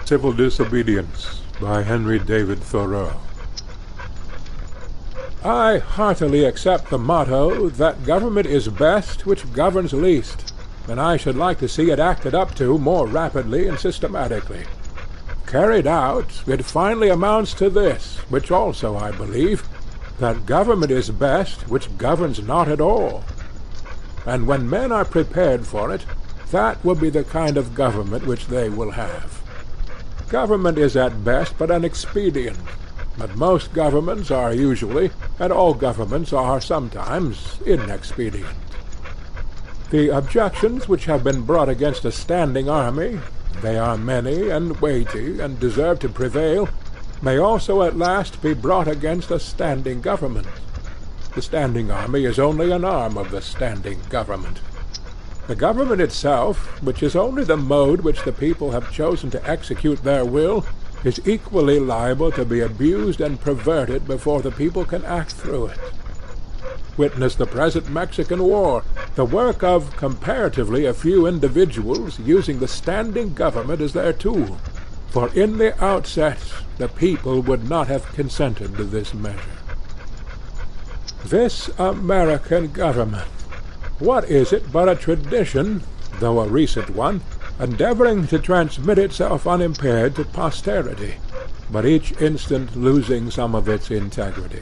Civil Disobedience by Henry David Thoreau. I heartily accept the motto that government is best which governs least, and I should like to see it acted up to more rapidly and systematically. Carried out, it finally amounts to this, which also I believe, that government is best which governs not at all. And when men are prepared for it, that will be the kind of government which they will have. Government is at best but an expedient, but most governments are usually, and all governments are sometimes, inexpedient. The objections which have been brought against a standing army, they are many and weighty, and deserve to prevail, may also at last be brought against a standing government. The standing army is only an arm of the standing government. The government itself, which is only the mode which the people have chosen to execute their will, is equally liable to be abused and perverted before the people can act through it. Witness the present Mexican War, the work of comparatively a few individuals using the standing government as their tool, for in the outset the people would not have consented to this measure. This American government, what is it but a tradition, though a recent one, endeavoring to transmit itself unimpaired to posterity, but each instant losing some of its integrity?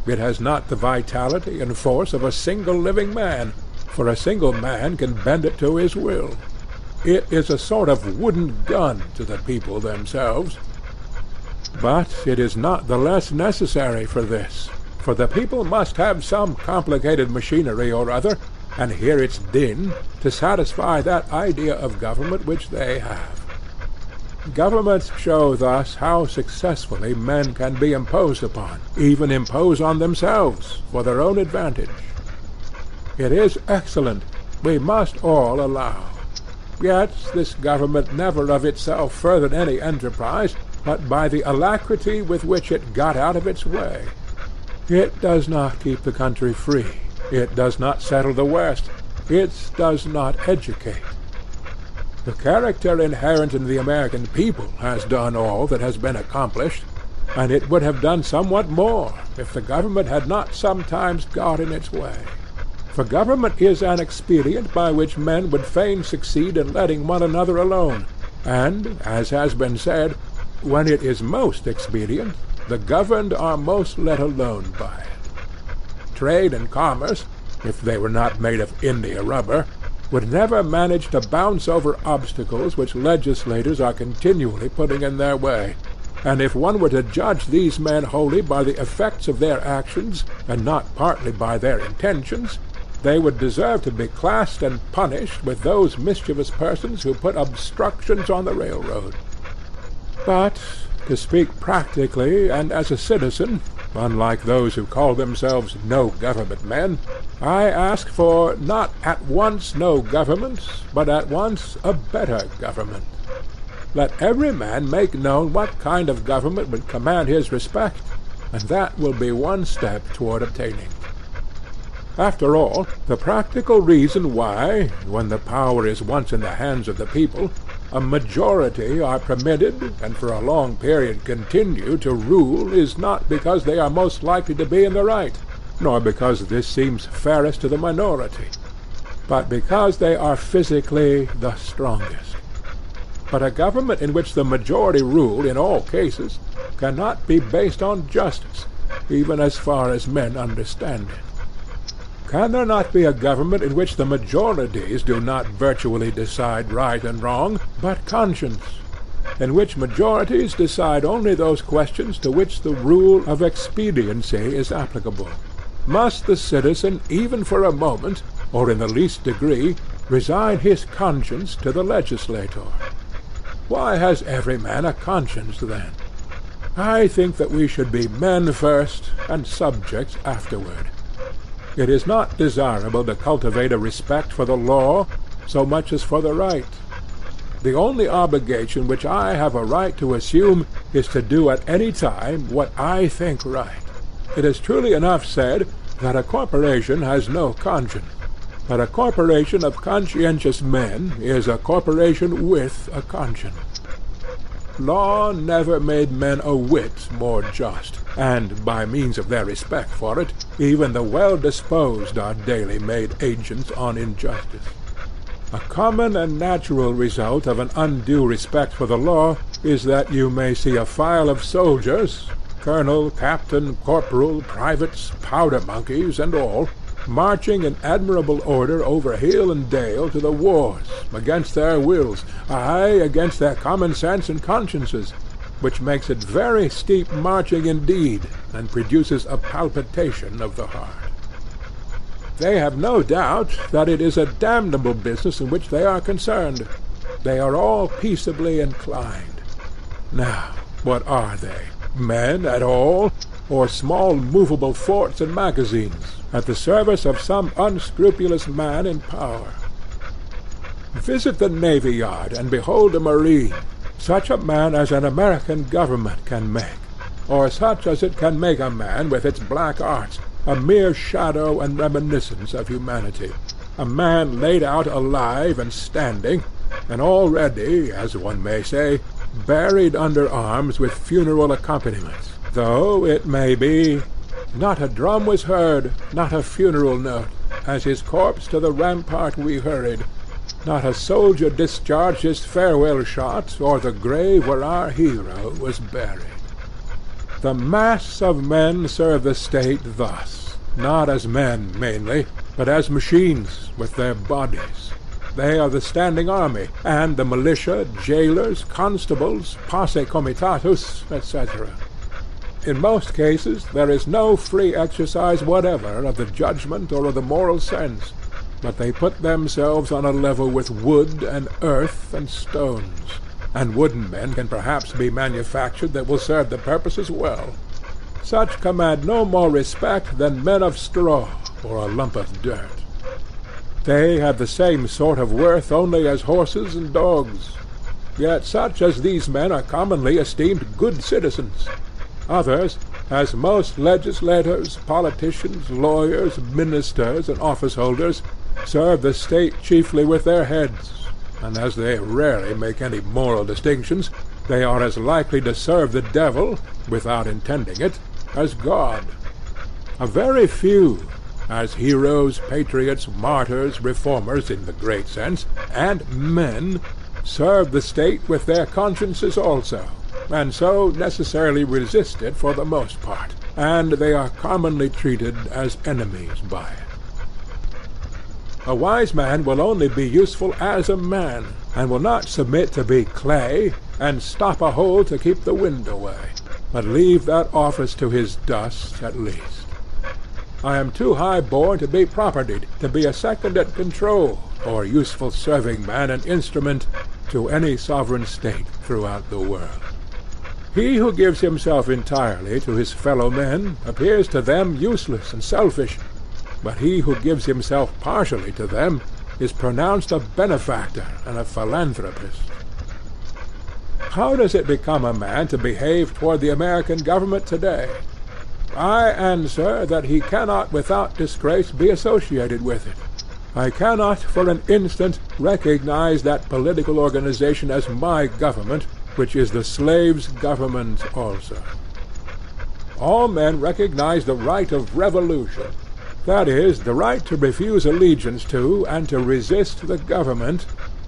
It has not the vitality and force of a single living man, for a single man can bend it to his will. It is a sort of wooden gun to the people themselves. But it is not the less necessary for this, for the people must have some complicated machinery or other, and hear its din, to satisfy that idea of government which they have. Governments show thus how successfully men can be imposed upon, even impose on themselves, for their own advantage. It is excellent, we must all allow. Yet this government never of itself furthered any enterprise, but by the alacrity with which it got out of its way. It does not keep the country free. It does not settle the West. It does not educate. The character inherent in the American people has done all that has been accomplished, and it would have done somewhat more if the government had not sometimes got in its way. For government is an expedient by which men would fain succeed in letting one another alone, and, as has been said, when it is most expedient, the governed are most let alone by it. Trade and commerce, if they were not made of India rubber, would never manage to bounce over obstacles which legislators are continually putting in their way, and if one were to judge these men wholly by the effects of their actions, and not partly by their intentions, they would deserve to be classed and punished with those mischievous persons who put obstructions on the railroad. But, to speak practically and as a citizen, unlike those who call themselves no-government men, I ask for not at once no government, but at once a better government. Let every man make known what kind of government would command his respect, and that will be one step toward obtaining. After all, the practical reason why, when the power is once in the hands of the people, a majority are permitted, and for a long period continue, to rule is not because they are most likely to be in the right, nor because this seems fairest to the minority, but because they are physically the strongest. But a government in which the majority rule in all cases cannot be based on justice, even as far as men understand it. Can there not be a government in which the majorities do not virtually decide right and wrong, but conscience, in which majorities decide only those questions to which the rule of expediency is applicable? Must the citizen, even for a moment, or in the least degree, resign his conscience to the legislator? Why has every man a conscience, then? I think that we should be men first, and subjects afterward. It is not desirable to cultivate a respect for the law so much as for the right. The only obligation which I have a right to assume is to do at any time what I think right. It is truly enough said that a corporation has no conscience, but a corporation of conscientious men is a corporation with a conscience. Law never made men a whit more just, and by means of their respect for it, even the well-disposed are daily made agents on injustice. A common and natural result of an undue respect for the law is that you may see a file of soldiers, colonel, captain, corporal, privates, powder-monkeys, and all, marching in admirable order over hill and dale to the wars, against their wills, aye, against their common sense and consciences, which makes it very steep marching indeed, and produces a palpitation of the heart. They have no doubt that it is a damnable business in which they are concerned. They are all peaceably inclined. Now, what are they? Men at all, or small movable forts and magazines, at the service of some unscrupulous man in power? Visit the Navy Yard and behold a marine, such a man as an American government can make, or such as it can make a man with its black arts, a mere shadow and reminiscence of humanity, a man laid out alive and standing, and already, as one may say, buried under arms with funeral accompaniments, though it may be not a drum was heard, not a funeral note, as his corpse to the rampart we hurried, not a soldier discharged his farewell shot o'er the grave where our hero was buried. The mass of men serve the state thus, not as men mainly, but as machines with their bodies. They are the standing army, and the militia, jailers, constables, posse comitatus, etc. In most cases there is no free exercise whatever of the judgment or of the moral sense, but they put themselves on a level with wood and earth and stones, and wooden men can perhaps be manufactured that will serve the purpose as well. Such command no more respect than men of straw or a lump of dirt. They have the same sort of worth only as horses and dogs. Yet such as these men are commonly esteemed good citizens. Others, as most legislators, politicians, lawyers, ministers, and office-holders, serve the state chiefly with their heads, and as they rarely make any moral distinctions, they are as likely to serve the devil, without intending it, as God. A very few, as heroes, patriots, martyrs, reformers in the great sense, and men, serve the state with their consciences also, and so necessarily resist it for the most part, and they are commonly treated as enemies by it. A wise man will only be useful as a man, and will not submit to be clay, and stop a hole to keep the wind away, but leave that office to his dust at least. I am too high born to be propertied, to be a second at control, or useful serving man and instrument to any sovereign state throughout the world. He who gives himself entirely to his fellow men appears to them useless and selfish, but he who gives himself partially to them is pronounced a benefactor and a philanthropist. How does it become a man to behave toward the American government today? I answer that he cannot without disgrace be associated with it. I cannot for an instant recognize that political organization as my government, which is the slave's government also. All men recognize the right of revolution. That is, the right to refuse allegiance to and to resist the government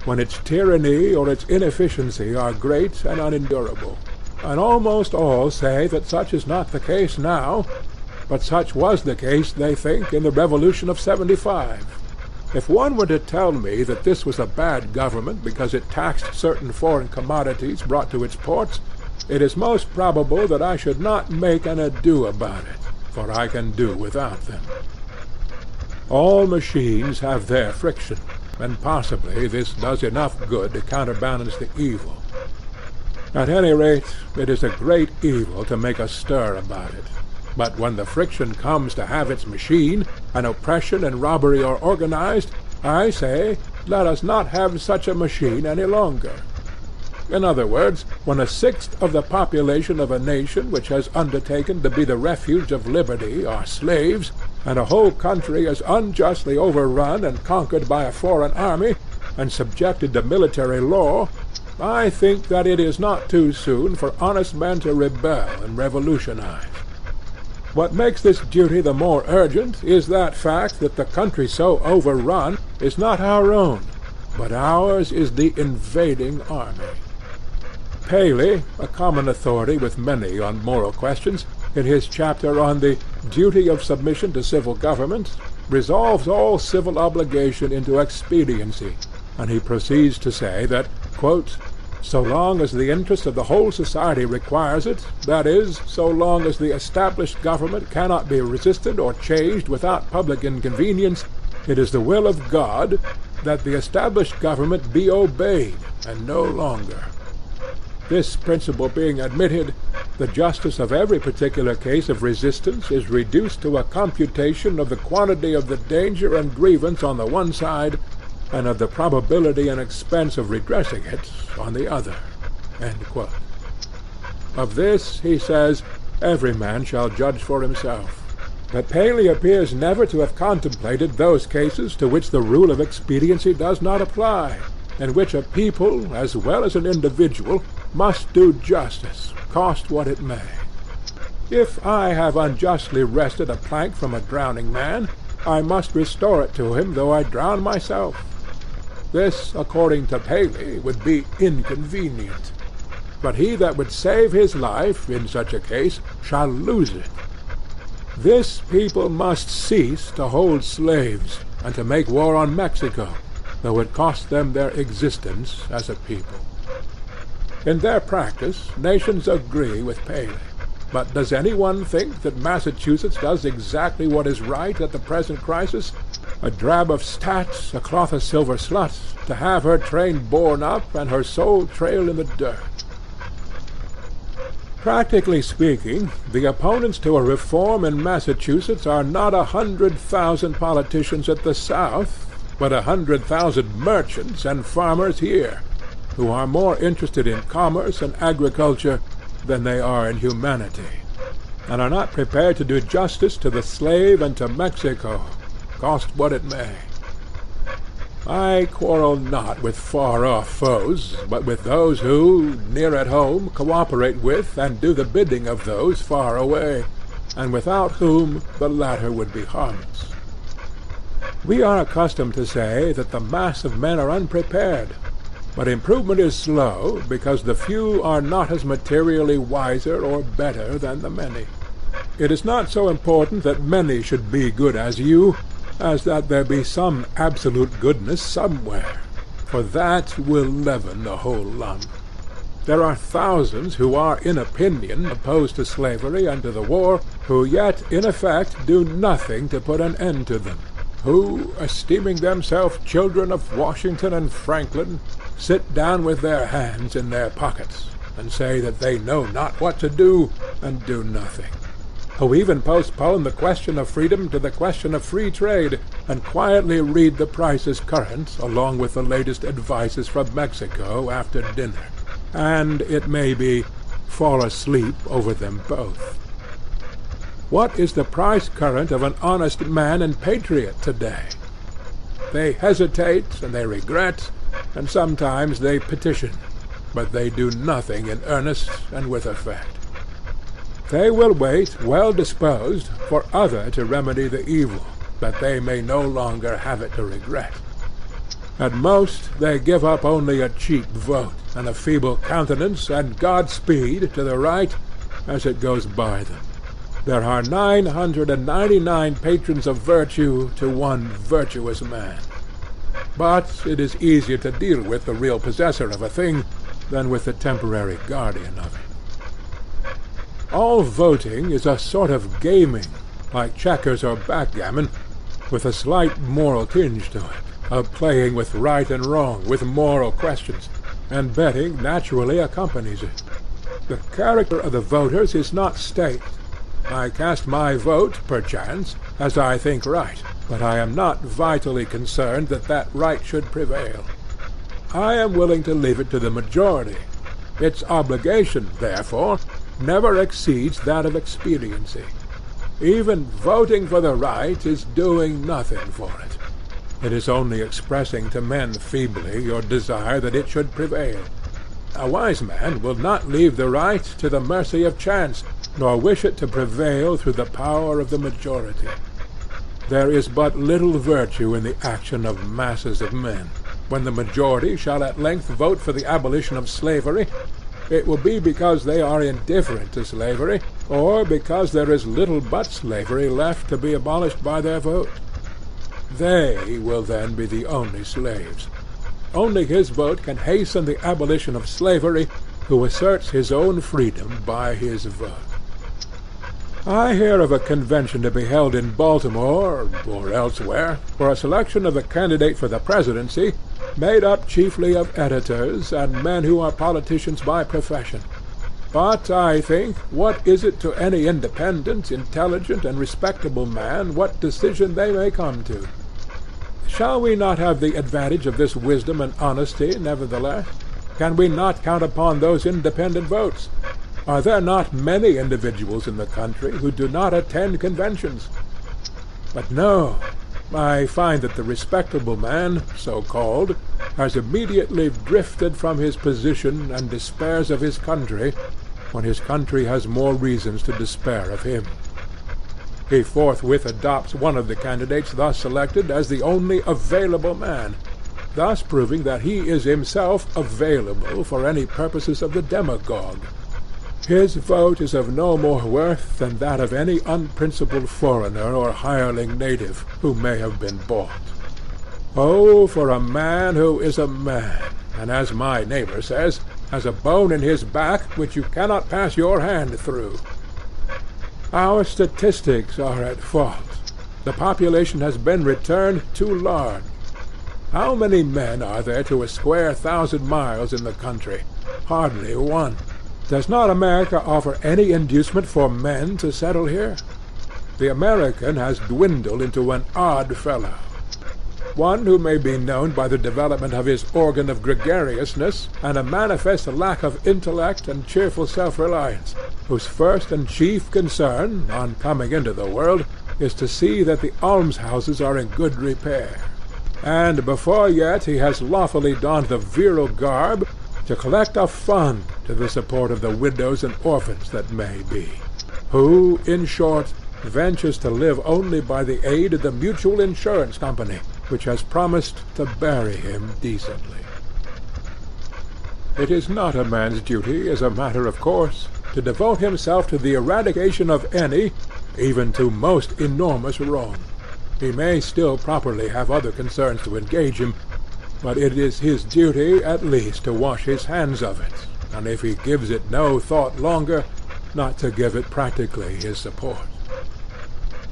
when its tyranny or its inefficiency are great and unendurable. And almost all say that such is not the case now, but such was the case, they think, in the Revolution of '75. If one were to tell me that this was a bad government because it taxed certain foreign commodities brought to its ports, it is most probable that I should not make an ado about it, for I can do without them. All machines have their friction, and possibly this does enough good to counterbalance the evil. At any rate, it is a great evil to make a stir about it. But when the friction comes to have its machine, and oppression and robbery are organized, I say, let us not have such a machine any longer. In other words, when a sixth of the population of a nation which has undertaken to be the refuge of liberty are slaves, and a whole country is unjustly overrun and conquered by a foreign army, and subjected to military law, I think that it is not too soon for honest men to rebel and revolutionize. What makes this duty the more urgent is that fact that the country so overrun is not our own, but ours is the invading army. Paley, a common authority with many on moral questions, in his chapter on the duty of submission to civil government, resolves all civil obligation into expediency, and he proceeds to say that, quote, so long as the interest of the whole society requires it, that is, so long as the established government cannot be resisted or changed without public inconvenience, it is the will of God that the established government be obeyed, and no longer. This principle being admitted, the justice of every particular case of resistance is reduced to a computation of the quantity of the danger and grievance on the one side, and of the probability and expense of redressing it on the other." End quote. Of this, he says, every man shall judge for himself. But Paley appears never to have contemplated those cases to which the rule of expediency does not apply, in which a people, as well as an individual, must do justice, cost what it may. If I have unjustly wrested a plank from a drowning man, I must restore it to him though I drown myself. This, according to Paley, would be inconvenient. But he that would save his life in such a case shall lose it. This people must cease to hold slaves, and to make war on Mexico, though it cost them their existence as a people. In their practice, nations agree with Paley. But does anyone think that Massachusetts does exactly what is right at the present crisis? A drab of stats, a cloth of silver slut, to have her train borne up and her soul trail in the dirt. Practically speaking, the opponents to a reform in Massachusetts are not 100,000 politicians at the South, but 100,000 merchants and farmers here, who are more interested in commerce and agriculture than they are in humanity, and are not prepared to do justice to the slave and to Mexico, cost what it may. I quarrel not with far-off foes, but with those who, near at home, cooperate with and do the bidding of those far away, and without whom the latter would be harmless. We are accustomed to say that the mass of men are unprepared, but improvement is slow because the few are not as materially wiser or better than the many. It is not so important that many should be good as you, as that there be some absolute goodness somewhere, for that will leaven the whole lump. There are thousands who are in opinion opposed to slavery and to the war, who yet in effect do nothing to put an end to them, who, esteeming themselves children of Washington and Franklin, sit down with their hands in their pockets, and say that they know not what to do, and do nothing, who even postpone the question of freedom to the question of free trade, and quietly read the prices current along with the latest advices from Mexico after dinner, and, it may be, fall asleep over them both. What is the price current of an honest man and patriot today? They hesitate, and they regret, and sometimes they petition, but they do nothing in earnest and with effect. They will wait, well disposed, for other to remedy the evil, that they may no longer have it to regret. At most they give up only a cheap vote, and a feeble countenance, and Godspeed to the right as it goes by them. There are 999 patrons of virtue to one virtuous man. But it is easier to deal with the real possessor of a thing than with the temporary guardian of it. All voting is a sort of gaming, like checkers or backgammon, with a slight moral tinge to it, of playing with right and wrong, with moral questions, and betting naturally accompanies it. The character of the voters is not staked. I cast my vote, perchance, as I think right, but I am not vitally concerned that that right should prevail. I am willing to leave it to the majority. Its obligation, therefore, never exceeds that of expediency. Even voting for the right is doing nothing for it. It is only expressing to men feebly your desire that it should prevail. A wise man will not leave the right to the mercy of chance, nor wish it to prevail through the power of the majority. There is but little virtue in the action of masses of men. When the majority shall at length vote for the abolition of slavery, it will be because they are indifferent to slavery, or because there is little but slavery left to be abolished by their vote. They will then be the only slaves. Only his vote can hasten the abolition of slavery who asserts his own freedom by his vote. I hear of a convention to be held in Baltimore, or elsewhere, for a selection of a candidate for the presidency, made up chiefly of editors and men who are politicians by profession. But I think, what is it to any independent, intelligent, and respectable man what decision they may come to? Shall we not have the advantage of this wisdom and honesty, nevertheless? Can we not count upon those independent votes? Are there not many individuals in the country who do not attend conventions? But no, I find that the respectable man, so-called, has immediately drifted from his position and despairs of his country, when his country has more reasons to despair of him. He forthwith adopts one of the candidates thus selected as the only available man, thus proving that he is himself available for any purposes of the demagogue. His vote is of no more worth than that of any unprincipled foreigner or hireling native who may have been bought. Oh, for a man who is a man, and, as my neighbor says, has a bone in his back which you cannot pass your hand through. Our statistics are at fault. The population has been returned too large. How many men are there to a square 1,000 miles in the country? Hardly one. Does not America offer any inducement for men to settle here? The American has dwindled into an odd fellow, one who may be known by the development of his organ of gregariousness and a manifest lack of intellect and cheerful self-reliance, whose first and chief concern, on coming into the world, is to see that the almshouses are in good repair, and before yet he has lawfully donned the virile garb, to collect a fund to the support of the widows and orphans that may be, who, in short, ventures to live only by the aid of the mutual insurance company, which has promised to bury him decently. It is not a man's duty, as a matter of course, to devote himself to the eradication of any, even to most enormous wrong. He may still properly have other concerns to engage him, but it is his duty at least to wash his hands of it, and if he gives it no thought longer, not to give it practically his support.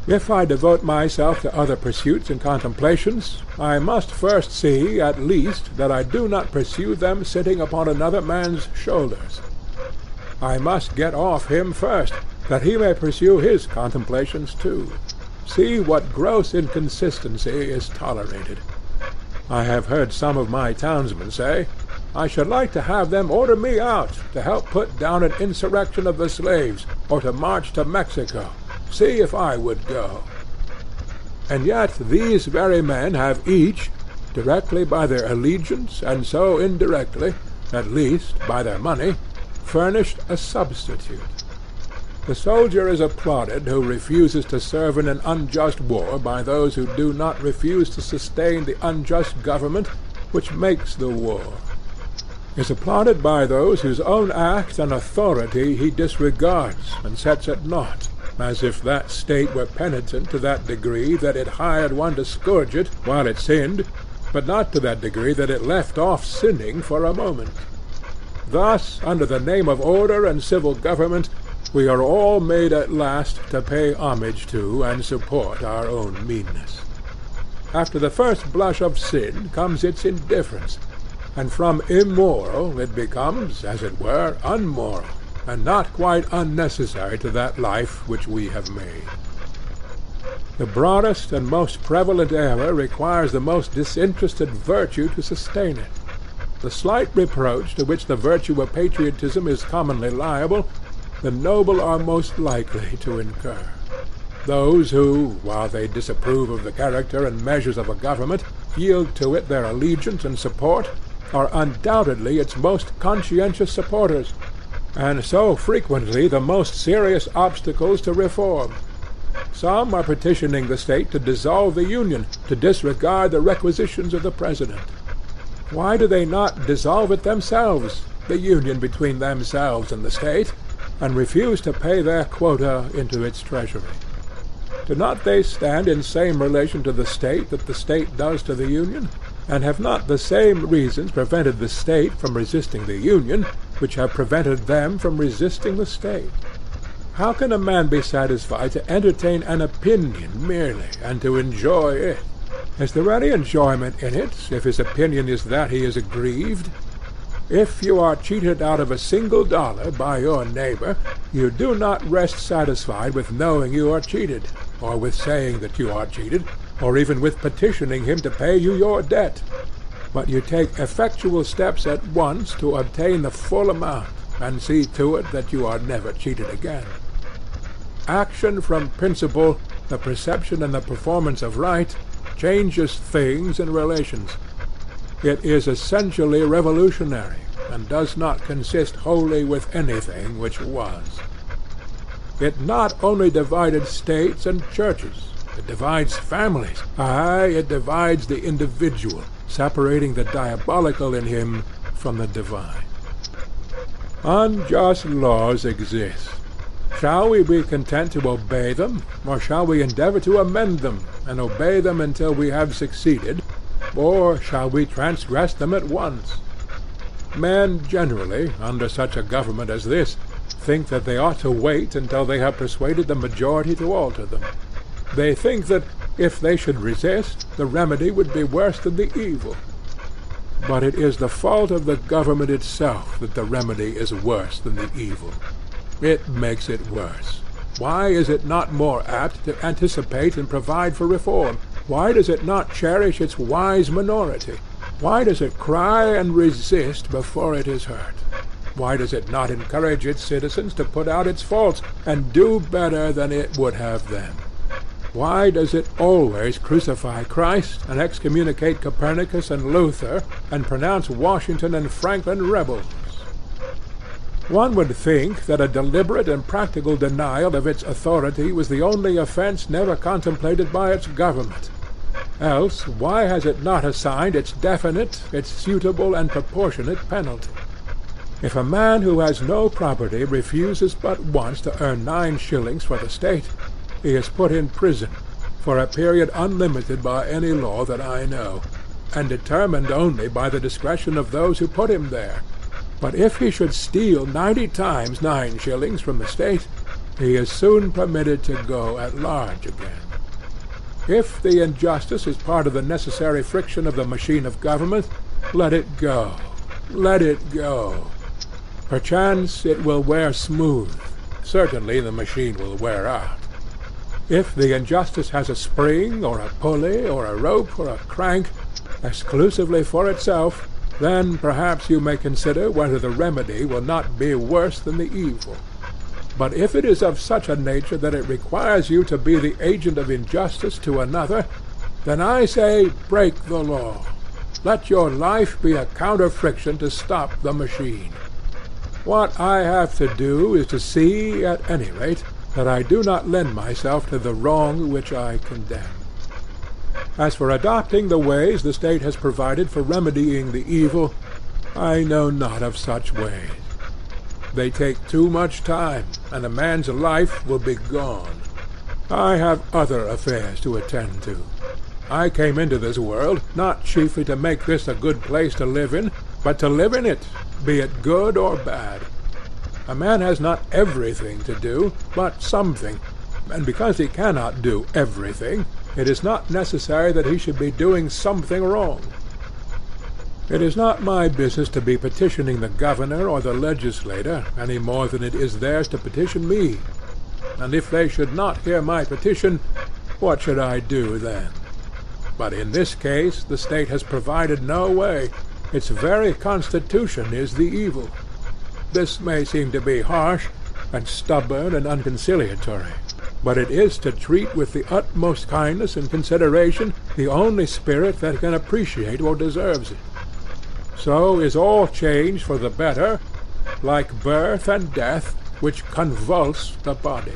If I devote myself to other pursuits and contemplations, I must first see, at least, that I do not pursue them sitting upon another man's shoulders. I must get off him first, that he may pursue his contemplations too. See what gross inconsistency is tolerated. I have heard some of my townsmen say, I should like to have them order me out to help put down an insurrection of the slaves, or to march to Mexico. See if I would go. And yet these very men have each, directly by their allegiance, and so indirectly, at least by their money, furnished a substitute. The soldier is applauded who refuses to serve in an unjust war by those who do not refuse to sustain the unjust government which makes the war, is applauded by those whose own act and authority he disregards and sets at naught, as if that state were penitent to that degree that it hired one to scourge it while it sinned, but not to that degree that it left off sinning for a moment. Thus, under the name of order and civil government, we are all made at last to pay homage to and support our own meanness. After the first blush of sin comes its indifference, and from immoral it becomes, as it were, unmoral, and not quite unnecessary to that life which we have made. The broadest and most prevalent error requires the most disinterested virtue to sustain it. The slight reproach to which the virtue of patriotism is commonly liable, the noble are most likely to incur. Those who, while they disapprove of the character and measures of a government, yield to it their allegiance and support, are undoubtedly its most conscientious supporters, and so frequently the most serious obstacles to reform. Some are petitioning the state to dissolve the Union, to disregard the requisitions of the President. Why do they not dissolve it themselves, the union between themselves and the state, and refuse to pay their quota into its treasury? Do not they stand in same relation to the state that the state does to the union? And have not the same reasons prevented the state from resisting the union, which have prevented them from resisting the state? How can a man be satisfied to entertain an opinion merely, and to enjoy it? Is there any enjoyment in it, if his opinion is that he is aggrieved? If you are cheated out of a single dollar by your neighbor, you do not rest satisfied with knowing you are cheated, or with saying that you are cheated, or even with petitioning him to pay you your debt, but you take effectual steps at once to obtain the full amount, and see to it that you are never cheated again. Action from principle, the perception and the performance of right, changes things and relations. It is essentially revolutionary, and does not consist wholly with anything which was. It not only divided states and churches, it divides families. Aye, it divides the individual, separating the diabolical in him from the divine. Unjust laws exist. Shall we be content to obey them, or shall we endeavor to amend them, and obey them until we have succeeded, or shall we transgress them at once? Men generally, under such a government as this, think that they ought to wait until they have persuaded the majority to alter them. They think that if they should resist, the remedy would be worse than the evil. But it is the fault of the government itself that the remedy is worse than the evil. It makes it worse. Why is it not more apt to anticipate and provide for reform? Why does it not cherish its wise minority? Why does it cry and resist before it is hurt? Why does it not encourage its citizens to put out its faults, and do better than it would have them? Why does it always crucify Christ, and excommunicate Copernicus and Luther, and pronounce Washington and Franklin rebels? One would think that a deliberate and practical denial of its authority was the only offense never contemplated by its government. Else, why has it not assigned its definite, its suitable and proportionate penalty? If a man who has no property refuses but once to earn 9 shillings for the state, he is put in prison, for a period unlimited by any law that I know, and determined only by the discretion of those who put him there. But if he should steal 90 times 9 shillings from the state, he is soon permitted to go at large again. If the injustice is part of the necessary friction of the machine of government, let it go. Let it go. Perchance it will wear smooth. Certainly the machine will wear out. If the injustice has a spring, or a pulley, or a rope, or a crank, exclusively for itself, then perhaps you may consider whether the remedy will not be worse than the evil. But if it is of such a nature that it requires you to be the agent of injustice to another, then I say break the law. Let your life be a counter-friction to stop the machine. What I have to do is to see, at any rate, that I do not lend myself to the wrong which I condemn. As for adopting the ways the state has provided for remedying the evil, I know not of such ways. They take too much time, and a man's life will be gone. I have other affairs to attend to. I came into this world not chiefly to make this a good place to live in, but to live in it, be it good or bad. A man has not everything to do, but something, and because he cannot do everything, it is not necessary that he should be doing something wrong. It is not my business to be petitioning the governor or the legislator any more than it is theirs to petition me. And if they should not hear my petition, what should I do then? But in this case the state has provided no way. Its very constitution is the evil. This may seem to be harsh, and stubborn, and unconciliatory, but it is to treat with the utmost kindness and consideration the only spirit that can appreciate or deserves it. so is all change for the better, like birth and death, which convulse the body.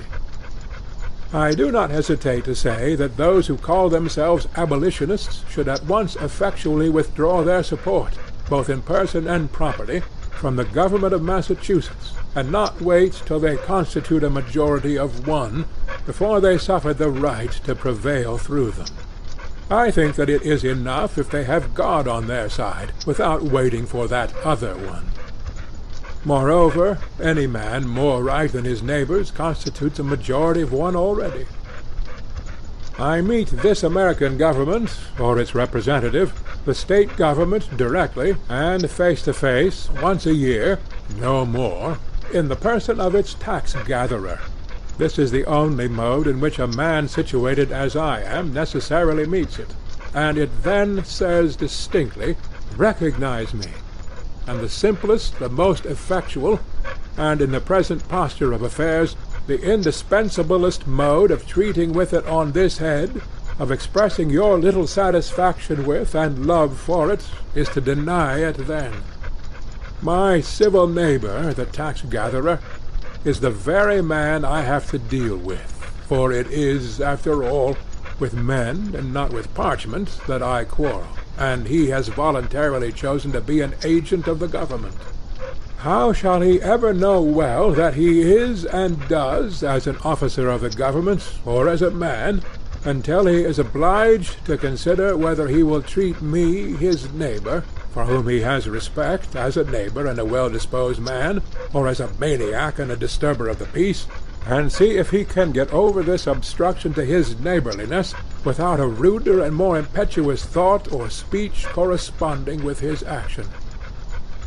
I do not hesitate to say that those who call themselves abolitionists should at once effectually withdraw their support, both in person and property, from the government of Massachusetts, and not wait till they constitute a majority of one before they suffer the right to prevail through them. I think that it is enough if they have God on their side, without waiting for that other one. Moreover, any man more right than his neighbors constitutes a majority of one already. I meet this American government, or its representative, the state government, directly, and face to face, once a year, no more, in the person of its tax-gatherer. This is the only mode in which a man situated as I am necessarily meets it, and it then says distinctly, "Recognize me." And the simplest, the most effectual, and in the present posture of affairs, the indispensablest mode of treating with it on this head, of expressing your little satisfaction with and love for it, is to deny it then. My civil neighbor, the tax-gatherer, is the very man I have to deal with, for it is, after all, with men and not with parchment that I quarrel, and he has voluntarily chosen to be an agent of the government. How shall he ever know well that he is and does as an officer of the government, or as a man, until he is obliged to consider whether he will treat me, his neighbor, for whom he has respect, as a neighbor and a well-disposed man, or as a maniac and a disturber of the peace, and see if he can get over this obstruction to his neighborliness without a ruder and more impetuous thought or speech corresponding with his action.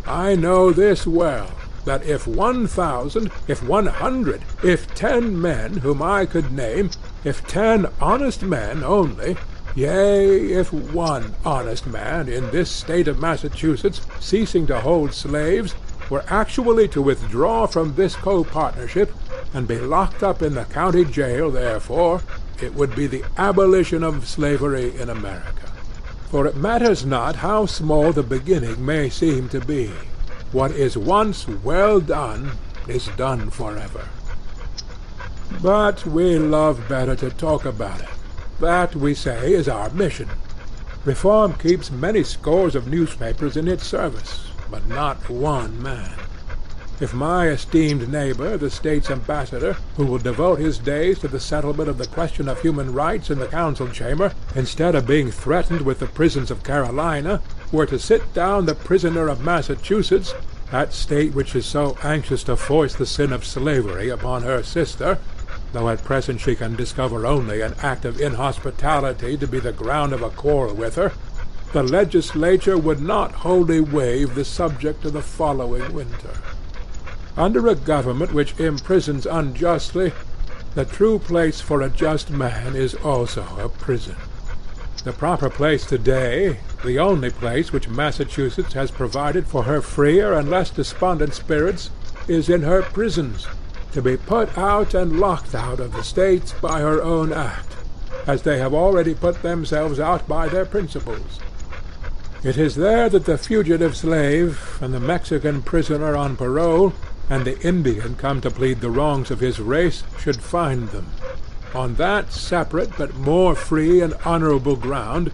I know this well, that if 1,000, if 100, if 10 men whom I could name, if 10 honest men only, yea, if one honest man in this state of Massachusetts, ceasing to hold slaves, were actually to withdraw from this co-partnership, and be locked up in the county jail therefor, it would be the abolition of slavery in America. For it matters not how small the beginning may seem to be. What is once well done is done forever. But we love better to talk about it. That, we say, is our mission. Reform keeps many scores of newspapers in its service, but not one man. If my esteemed neighbor, the state's ambassador, who will devote his days to the settlement of the question of human rights in the council chamber, instead of being threatened with the prisons of Carolina, were to sit down the prisoner of Massachusetts, that state which is so anxious to force the sin of slavery upon her sister, though at present she can discover only an act of inhospitality to be the ground of a quarrel with her, the legislature would not wholly waive the subject to the following winter. Under a government which imprisons unjustly, the true place for a just man is also a prison. The proper place today, the only place which Massachusetts has provided for her freer and less despondent spirits, is in her prisons, to be put out and locked out of the States by her own act, as they have already put themselves out by their principles. It is there that the fugitive slave, and the Mexican prisoner on parole, and the Indian come to plead the wrongs of his race, should find them, on that separate but more free and honorable ground,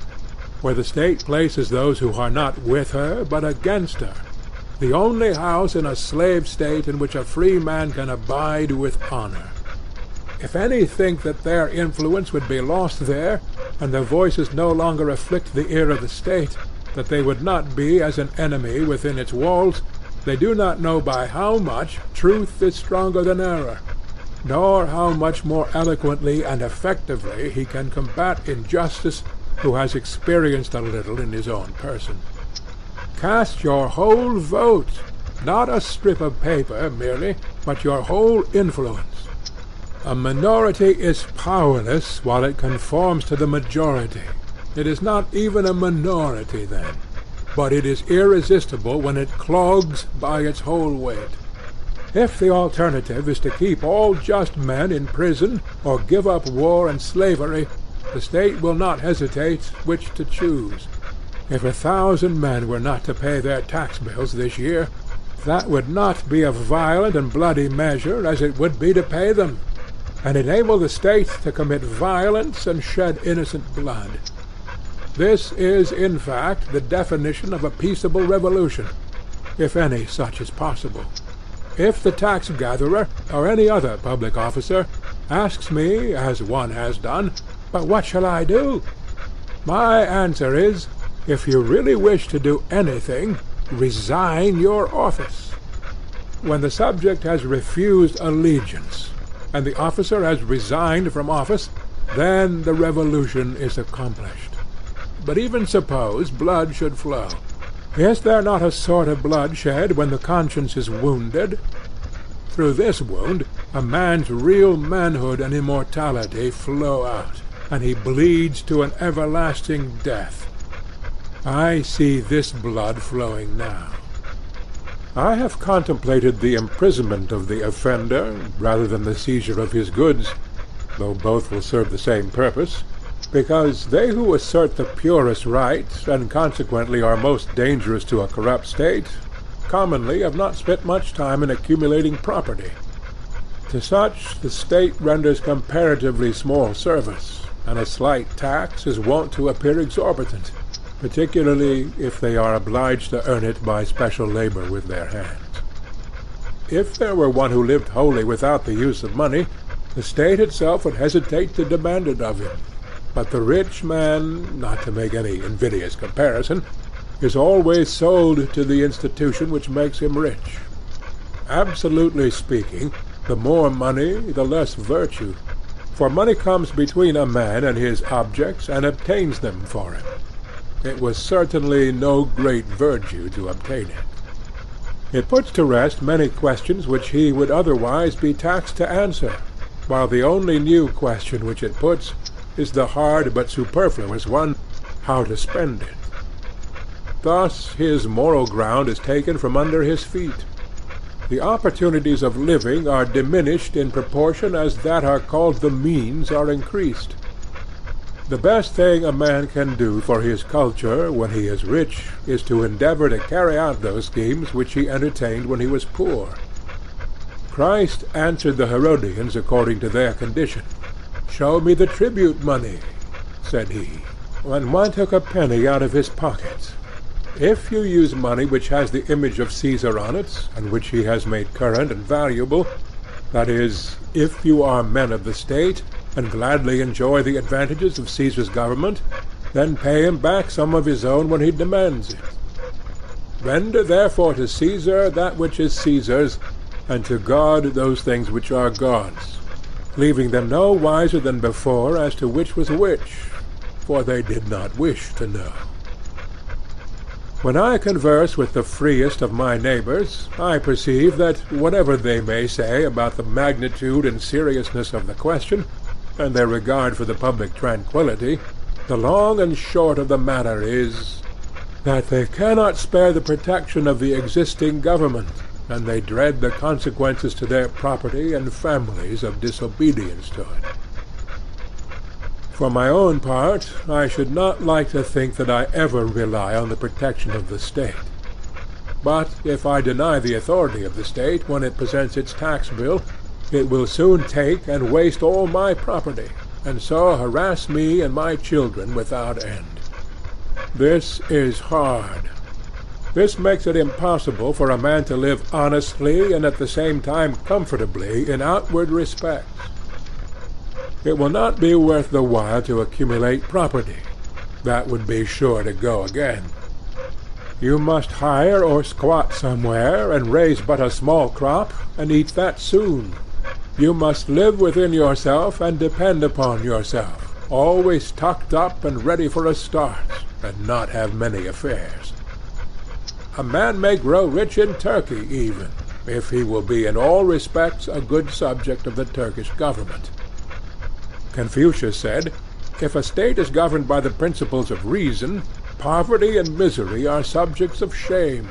where the state places those who are not with her but against her, the only house in a slave state in which a free man can abide with honor. If any think that their influence would be lost there, and their voices no longer afflict the ear of the state, that they would not be as an enemy within its walls, they do not know by how much truth is stronger than error, nor how much more eloquently and effectively he can combat injustice who has experienced a little in his own person. Cast your whole vote, not a strip of paper merely, but your whole influence. A minority is powerless while it conforms to the majority. It is not even a minority then, but it is irresistible when it clogs by its whole weight. If the alternative is to keep all just men in prison, or give up war and slavery, the state will not hesitate which to choose. If 1,000 men were not to pay their tax bills this year, that would not be a violent and bloody measure as it would be to pay them, and enable the state to commit violence and shed innocent blood. This is, in fact, the definition of a peaceable revolution, if any such is possible. If the tax-gatherer, or any other public officer, asks me, as one has done, "But what shall I do?" my answer is, if you really wish to do anything, resign your office. When the subject has refused allegiance, and the officer has resigned from office, then the revolution is accomplished. But even suppose blood should flow. Is there not a sort of blood shed when the conscience is wounded? Through this wound a man's real manhood and immortality flow out, and he bleeds to an everlasting death. I see this blood flowing now. I have contemplated the imprisonment of the offender rather than the seizure of his goods, though both will serve the same purpose, because they who assert the purest right, and consequently are most dangerous to a corrupt state, commonly have not spent much time in accumulating property. To such the state renders comparatively small service, and a slight tax is wont to appear exorbitant, particularly if they are obliged to earn it by special labor with their hands. If there were one who lived wholly without the use of money, the state itself would hesitate to demand it of him. But the rich man, not to make any invidious comparison, is always sold to the institution which makes him rich. Absolutely speaking, the more money, the less virtue, for money comes between a man and his objects and obtains them for him. It was certainly no great virtue to obtain it. It puts to rest many questions which he would otherwise be taxed to answer, while the only new question which it puts is the hard but superfluous one, how to spend it. Thus his moral ground is taken from under his feet. The opportunities of living are diminished in proportion as that are called the means are increased. The best thing a man can do for his culture when he is rich is to endeavor to carry out those schemes which he entertained when he was poor. Christ answered the Herodians according to their condition. "Show me the tribute money," said he, when one took a penny out of his pocket. If you use money which has the image of Caesar on it, and which he has made current and valuable, that is, if you are men of the state, and gladly enjoy the advantages of Caesar's government, then pay him back some of his own when he demands it. Render therefore to Caesar that which is Caesar's, and to God those things which are God's, leaving them no wiser than before as to which was which, for they did not wish to know. When I converse with the freest of my neighbors, I perceive that, whatever they may say about the magnitude and seriousness of the question, and their regard for the public tranquillity, the long and short of the matter is, that they cannot spare the protection of the existing government, and they dread the consequences to their property and families of disobedience to it. For my own part, I should not like to think that I ever rely on the protection of the state. But if I deny the authority of the state when it presents its tax bill, it will soon take and waste all my property, and so harass me and my children without end. This is hard. This makes it impossible for a man to live honestly and at the same time comfortably in outward respects. It will not be worth the while to accumulate property. That would be sure to go again. You must hire or squat somewhere, and raise but a small crop, and eat that soon. You must live within yourself and depend upon yourself, always tucked up and ready for a start, and not have many affairs. A man may grow rich in Turkey even, if he will be in all respects a good subject of the Turkish government. Confucius said, "If a state is governed by the principles of reason, poverty and misery are subjects of shame.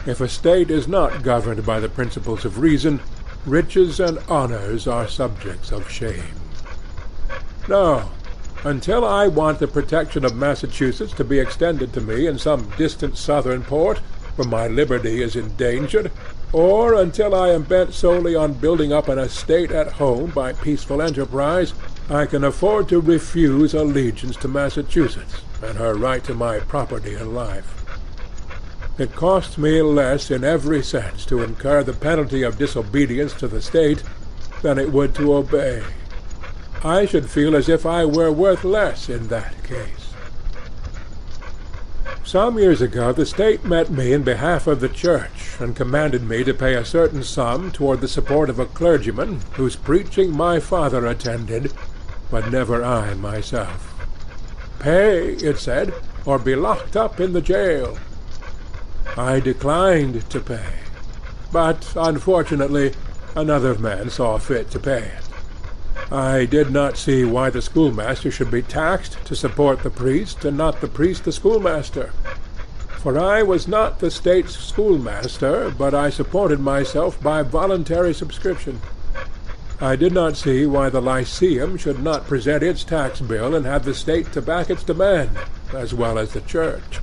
If a state is not governed by the principles of reason, riches and honors are subjects of shame." No, Until I want the protection of Massachusetts to be extended to me in some distant southern port, where my liberty is endangered, or until I am bent solely on building up an estate at home by peaceful enterprise, I can afford to refuse allegiance to Massachusetts and her right to my property and life. It costs me less in every sense to incur the penalty of disobedience to the state than it would to obey. I should feel as if I were worth less in that case. Some years ago the state met me in behalf of the church and commanded me to pay a certain sum toward the support of a clergyman whose preaching my father attended, but never I myself. Pay, it said, or be locked up in the jail. I declined to pay, but unfortunately another man saw fit to pay it. I did not see why the schoolmaster should be taxed to support the priest, and not the priest the schoolmaster. For I was not the state's schoolmaster, but I supported myself by voluntary subscription. I did not see why the lyceum should not present its tax bill and have the state to back its demand, as well as the church.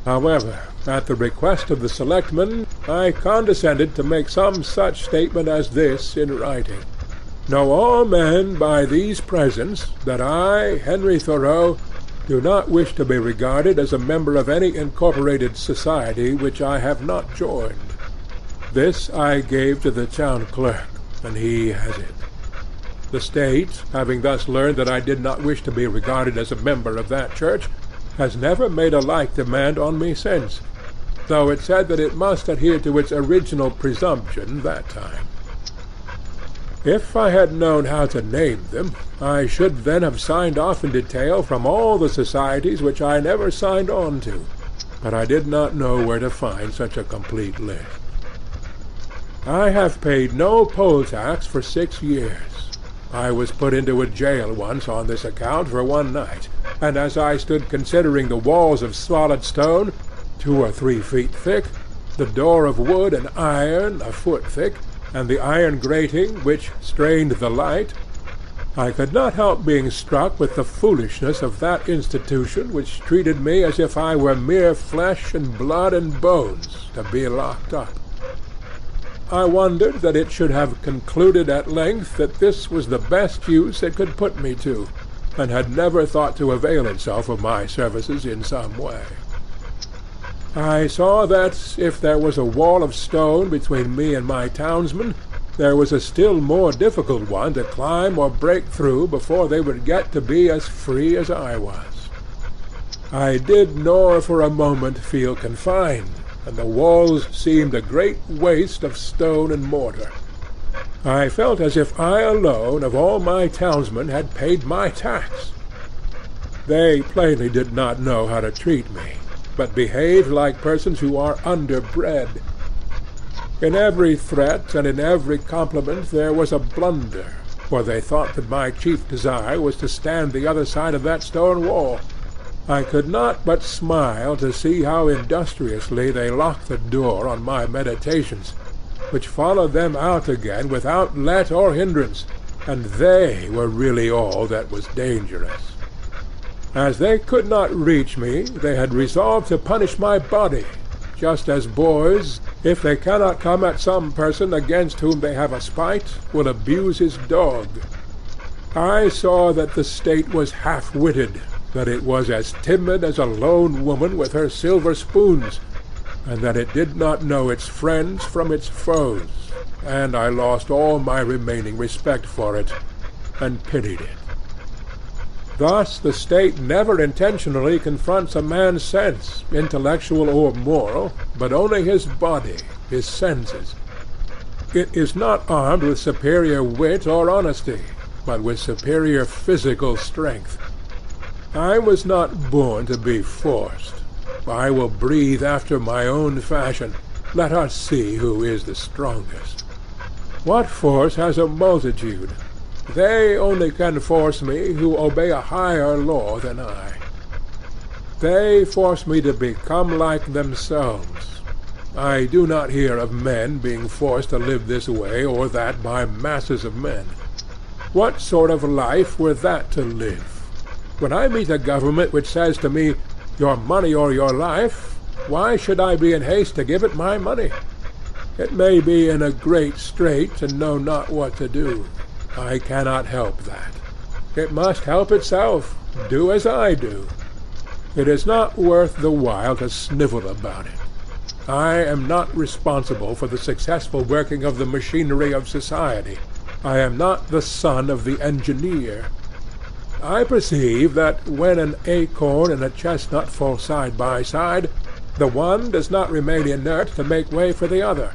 However, at the request of the selectmen, I condescended to make some such statement as this in writing. Know all men by these presents that I, Henry Thoreau, do not wish to be regarded as a member of any incorporated society which I have not joined. This I gave to the town clerk, and he has it. The state, having thus learned that I did not wish to be regarded as a member of that church, has never made a like demand on me since, though it said that it must adhere to its original presumption that time. If I had known how to name them, I should then have signed off in detail from all the societies which I never signed on to, but I did not know where to find such a complete list. I have paid no poll tax for 6 years. I was put into a jail once on this account for one night, and as I stood considering the walls of solid stone, 2 or 3 feet thick, the door of wood and iron a foot thick, and the iron grating which strained the light, I could not help being struck with the foolishness of that institution which treated me as if I were mere flesh and blood and bones to be locked up. I wondered that it should have concluded at length that this was the best use it could put me to, and had never thought to avail itself of my services in some way. I saw that if there was a wall of stone between me and my townsmen, there was a still more difficult one to climb or break through before they would get to be as free as I was. I did nor for a moment feel confined, and the walls seemed a great waste of stone and mortar. I felt as if I alone of all my townsmen had paid my tax. They plainly did not know how to treat me, but behaved like persons who are underbred. In every threat and in every compliment there was a blunder, for they thought that my chief desire was to stand the other side of that stone wall. I could not but smile to see how industriously they locked the door on my meditations, which followed them out again without let or hindrance, and they were really all that was dangerous. As they could not reach me, they had resolved to punish my body, just as boys, if they cannot come at some person against whom they have a spite, will abuse his dog. I saw that the state was half-witted, that it was as timid as a lone woman with her silver spoons, and that it did not know its friends from its foes, and I lost all my remaining respect for it, and pitied it. Thus the state never intentionally confronts a man's sense, intellectual or moral, but only his body, his senses. It is not armed with superior wit or honesty, but with superior physical strength. I was not born to be forced. I will breathe after my own fashion. Let us see who is the strongest. What force has a multitude? They only can force me who obey a higher law than I. They force me to become like themselves. I do not hear of men being forced to live this way or that by masses of men. What sort of life were that to live? When I meet a government which says to me, your money or your life, why should I be in haste to give it my money? It may be in a great strait and know not what to do. I cannot help that. It must help itself. Do as I do. It is not worth the while to snivel about it. I am not responsible for the successful working of the machinery of society. I am not the son of the engineer. I perceive that when an acorn and a chestnut fall side by side, the one does not remain inert to make way for the other,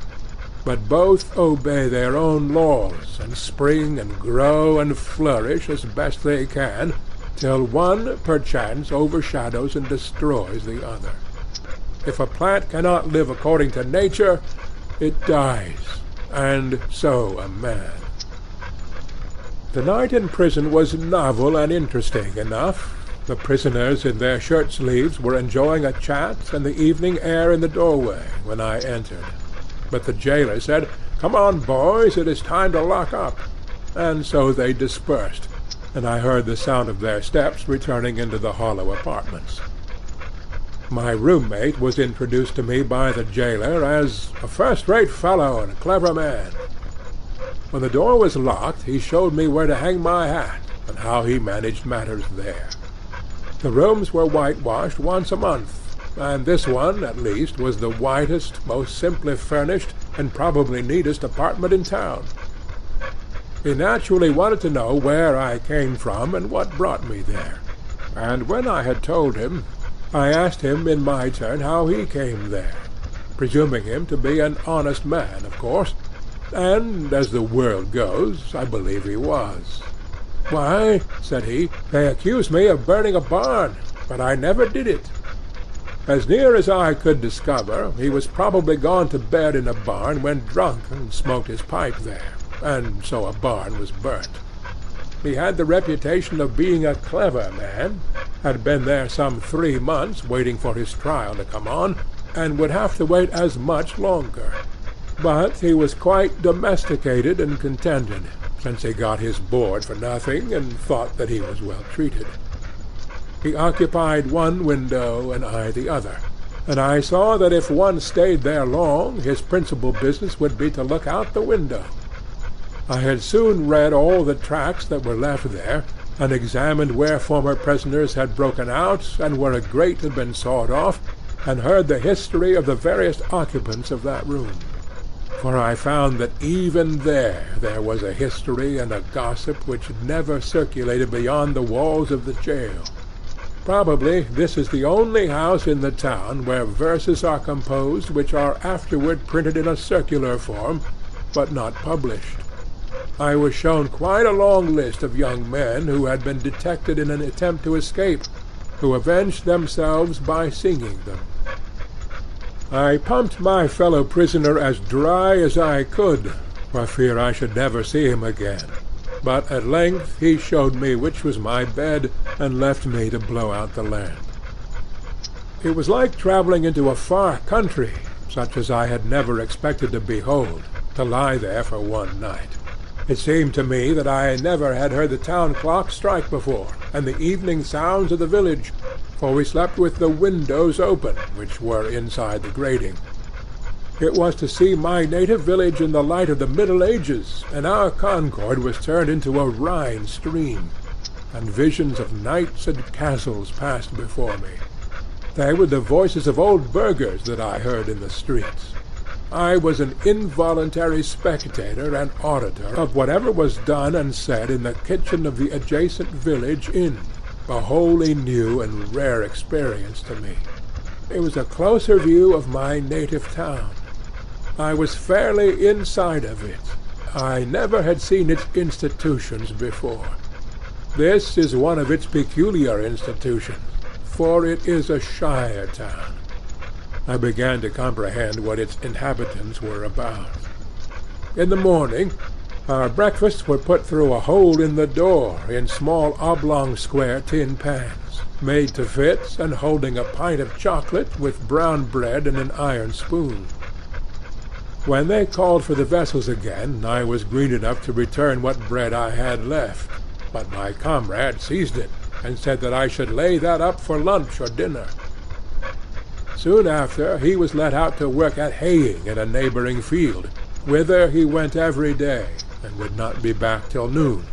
but both obey their own laws, and spring and grow and flourish as best they can, till one perchance overshadows and destroys the other. If a plant cannot live according to nature, it dies, and so a man. The night in prison was novel and interesting enough. The prisoners in their shirt-sleeves were enjoying a chat and the evening air in the doorway when I entered. But the jailer said, "Come on, boys, it is time to lock up." And so they dispersed, and I heard the sound of their steps returning into the hollow apartments. My roommate was introduced to me by the jailer as a first-rate fellow and a clever man. When the door was locked, he showed me where to hang my hat, and how he managed matters there. The rooms were whitewashed once a month, and this one, at least, was the whitest, most simply furnished, and probably neatest apartment in town. He naturally wanted to know where I came from and what brought me there, and when I had told him, I asked him in my turn how he came there, presuming him to be an honest man, of course, and, as the world goes, I believe he was. "Why," said he, "they accuse me of burning a barn, but I never did it." As near as I could discover, he was probably gone to bed in a barn when drunk and smoked his pipe there, and so a barn was burnt. He had the reputation of being a clever man, had been there some 3 months waiting for his trial to come on, and would have to wait as much longer. But he was quite domesticated and contented, since he got his board for nothing and thought that he was well treated. He occupied one window and I the other, and I saw that if one stayed there long, his principal business would be to look out the window. I had soon read all the tracts that were left there, and examined where former prisoners had broken out, and where a grate had been sawed off, and heard the history of the various occupants of that room. For I found that even there was a history and a gossip which never circulated beyond the walls of the jail. Probably this is the only house in the town where verses are composed which are afterward printed in a circular form, but not published. I was shown quite a long list of young men who had been detected in an attempt to escape, who avenged themselves by singing them. I pumped my fellow prisoner as dry as I could, for fear I should never see him again, but at length he showed me which was my bed, and left me to blow out the lamp. It was like travelling into a far country, such as I had never expected to behold, to lie there for one night. It seemed to me that I never had heard the town clock strike before, and the evening sounds of the village, for we slept with the windows open, which were inside the grating. It was to see my native village in the light of the Middle Ages, and our Concord was turned into a Rhine stream, and visions of knights and castles passed before me. They were the voices of old burghers that I heard in the streets. I was an involuntary spectator and auditor of whatever was done and said in the kitchen of the adjacent village inn, a wholly new and rare experience to me. It was a closer view of my native town. I was fairly inside of it. I never had seen its institutions before. This is one of its peculiar institutions, for it is a shire town. I began to comprehend what its inhabitants were about. In the morning, our breakfasts were put through a hole in the door in small oblong square tin pans, made to fit, and holding a pint of chocolate with brown bread and an iron spoon. When they called for the vessels again, I was green enough to return what bread I had left, but my comrade seized it, and said that I should lay that up for lunch or dinner. Soon after he was let out to work at haying in a neighboring field, whither he went every day, and would not be back till noon.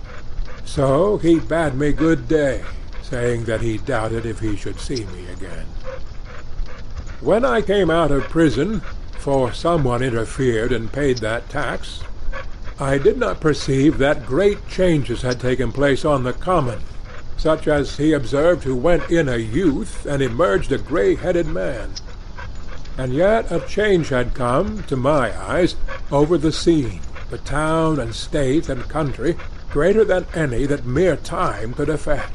So he bade me good day, saying that he doubted if he should see me again. When I came out of prison, for someone interfered and paid that tax, I did not perceive that great changes had taken place on the common, such as he observed who went in a youth and emerged a grey-headed man. And yet a change had come, to my eyes, over the scene, the town and state and country, greater than any that mere time could effect.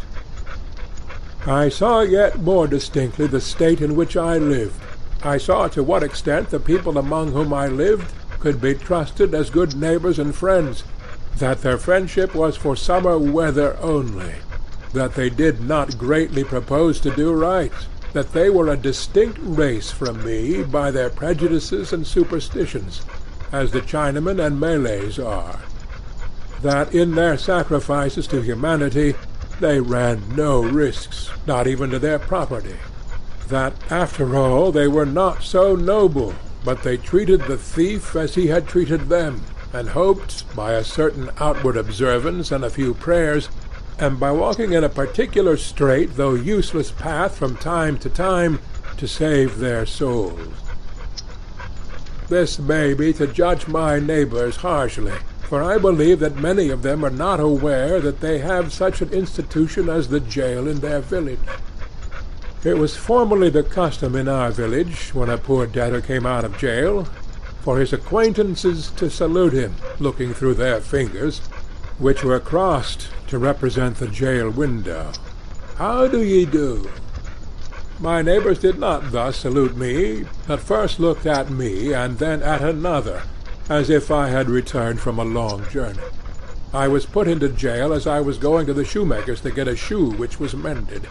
I saw yet more distinctly the state in which I lived. I saw to what extent the people among whom I lived could be trusted as good neighbors and friends, that their friendship was for summer weather only, that they did not greatly propose to do right, that they were a distinct race from me by their prejudices and superstitions, as the Chinamen and Malays are, that in their sacrifices to humanity they ran no risks, not even to their property, that after all they were not so noble, but they treated the thief as he had treated them, and hoped, by a certain outward observance and a few prayers, and by walking in a particular straight though useless path from time to time, to save their souls. This may be to judge my neighbors harshly, for I believe that many of them are not aware that they have such an institution as the jail in their village. It was formerly the custom in our village, when a poor debtor came out of jail, for his acquaintances to salute him, looking through their fingers, which were crossed to represent the jail window. "How do ye do?" My neighbors did not thus salute me, but first looked at me and then at another, as if I had returned from a long journey. I was put into jail as I was going to the shoemaker's to get a shoe which was mended.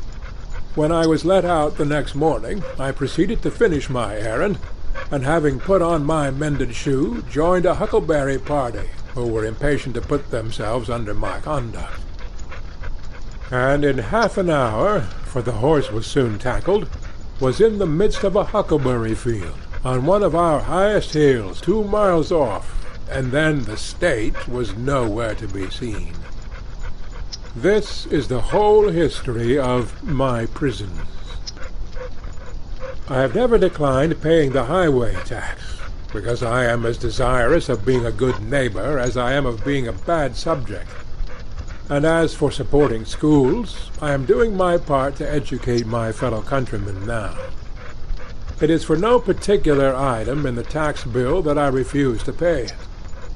When I was let out the next morning, I proceeded to finish my errand, and having put on my mended shoe, joined a huckleberry party, who were impatient to put themselves under my conduct. And in half an hour, for the horse was soon tackled, was in the midst of a huckleberry field, on one of our highest hills, 2 miles off, and then the state was nowhere to be seen. This is the whole history of my prisons. I have never declined paying the highway tax, because I am as desirous of being a good neighbor as I am of being a bad subject. And as for supporting schools, I am doing my part to educate my fellow countrymen now. It is for no particular item in the tax bill that I refuse to pay it.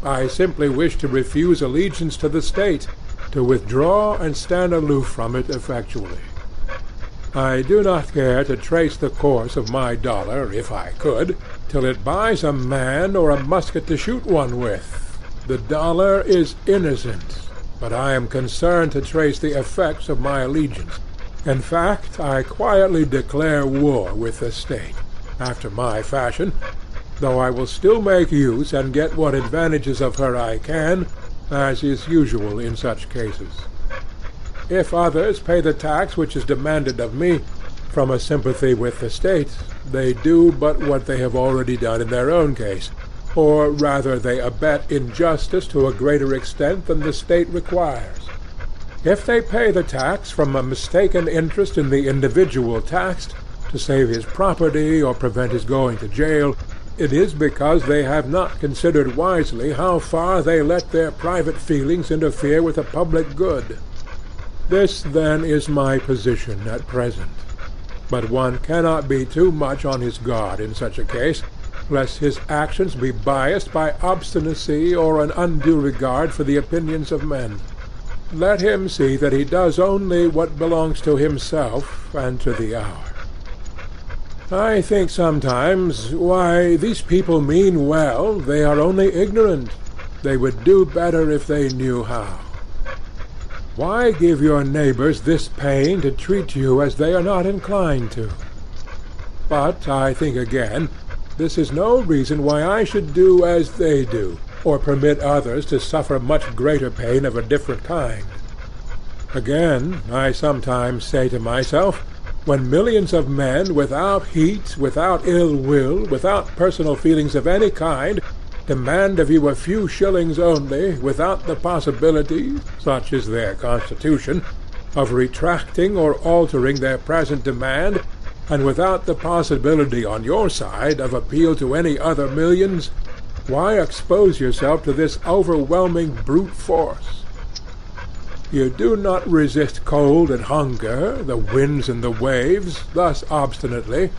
I simply wish to refuse allegiance to the state, to withdraw and stand aloof from it effectually. I do not care to trace the course of my dollar, if I could, till it buys a man or a musket to shoot one with. The dollar is innocent, but I am concerned to trace the effects of my allegiance. In fact, I quietly declare war with the state, after my fashion, though I will still make use and get what advantages of her I can, as is usual in such cases. If others pay the tax which is demanded of me, from a sympathy with the state, they do but what they have already done in their own case, or rather they abet injustice to a greater extent than the state requires. If they pay the tax from a mistaken interest in the individual taxed, to save his property or prevent his going to jail, it is because they have not considered wisely how far they let their private feelings interfere with the public good. This, then, is my position at present. But one cannot be too much on his guard in such a case, lest his actions be biased by obstinacy or an undue regard for the opinions of men. Let him see that he does only what belongs to himself and to the hour. I think sometimes, why, these people mean well, they are only ignorant. They would do better if they knew how. Why give your neighbors this pain to treat you as they are not inclined to? But I think again, this is no reason why I should do as they do, or permit others to suffer much greater pain of a different kind. Again, I sometimes say to myself, when millions of men without heat, without ill will, without personal feelings of any kind, demand of you a few shillings only, without the possibility, such is their constitution, of retracting or altering their present demand, and without the possibility on your side of appeal to any other millions, why expose yourself to this overwhelming brute force? You do not resist cold and hunger, the winds and the waves, thus obstinately.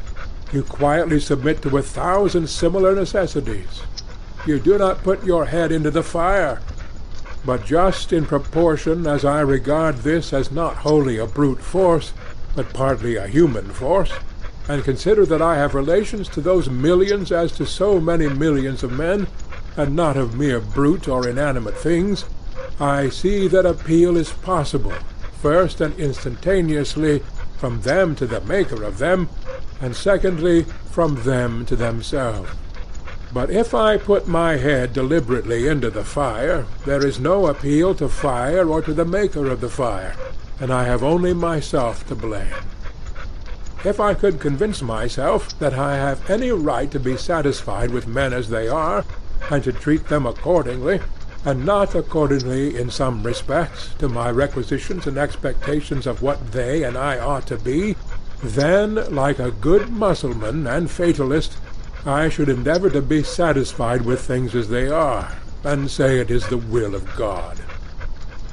You quietly submit to 1,000 similar necessities. You do not put your head into the fire. But just in proportion as I regard this as not wholly a brute force, but partly a human force, and consider that I have relations to those millions as to so many millions of men, and not of mere brute or inanimate things, I see that appeal is possible, first and instantaneously, from them to the maker of them, and secondly, from them to themselves. But if I put my head deliberately into the fire, there is no appeal to fire or to the maker of the fire, and I have only myself to blame. If I could convince myself that I have any right to be satisfied with men as they are, and to treat them accordingly, and not accordingly in some respects to my requisitions and expectations of what they and I ought to be, then, like a good Mussulman and fatalist, I should endeavor to be satisfied with things as they are, and say it is the will of God.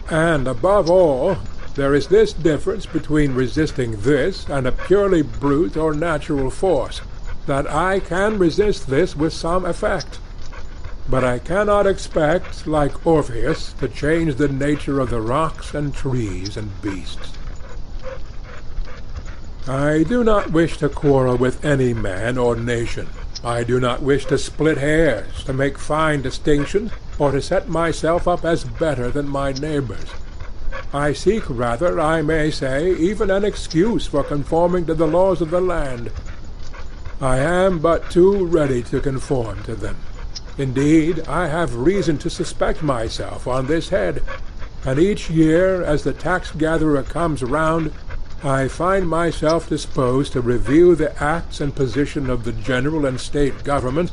And above all, there is this difference between resisting this and a purely brute or natural force, that I can resist this with some effect. But I cannot expect, like Orpheus, to change the nature of the rocks and trees and beasts. I do not wish to quarrel with any man or nation. I do not wish to split hairs, to make fine distinctions, or to set myself up as better than my neighbors. I seek rather, I may say, even an excuse for conforming to the laws of the land. I am but too ready to conform to them. Indeed, I have reason to suspect myself on this head, and each year, as the tax-gatherer comes round, I find myself disposed to review the acts and position of the general and state government,